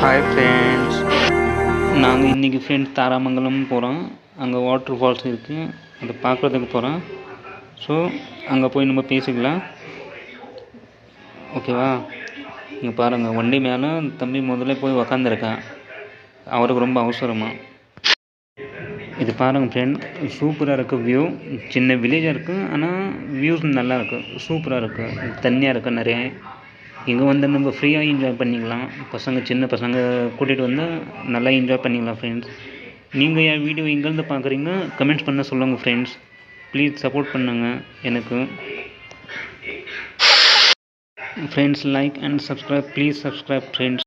Hi friends, நாங்கள் இன்றைக்கி friends Tharamangalam போகிறோம். அங்கே வாட்டர் ஃபால்ஸ் இருக்குது, அதை பார்க்குறதுக்கு போகிறோம். ஸோ அங்கே போய் நம்ம பேசிக்கலாம், ஓகேவா? நீங்கள் பாருங்கள், வண்டி மேலே தம்பி முதல்ல போய் உக்காந்துருக்கேன், அவருக்கு ரொம்ப அவசரமாக. இது பாருங்கள் ஃப்ரெண்ட், சூப்பராக இருக்குது வியூ. சின்ன வில்லேஜாக இருக்குது, ஆனால் வியூஸ் நல்லா இருக்குது, சூப்பராக இருக்குது. தண்ணியாக இருக்குது நிறைய. இங்கே வந்து நம்ம ஃப்ரீயாக என்ஜாய் பண்ணிக்கலாம். சின்ன பசங்க கூட்டிகிட்டு வந்து நல்லா என்ஜாய் பண்ணிக்கலாம் ஃப்ரெண்ட்ஸ். நீங்கள் என் வீடியோ எங்கேருந்து பார்க்குறீங்க கமெண்ட்ஸ் பண்ண சொல்லுங்கள் ஃப்ரெண்ட்ஸ். ப்ளீஸ் சப்போர்ட் பண்ணுங்கள் எனக்கு friends. Like and subscribe, please subscribe friends.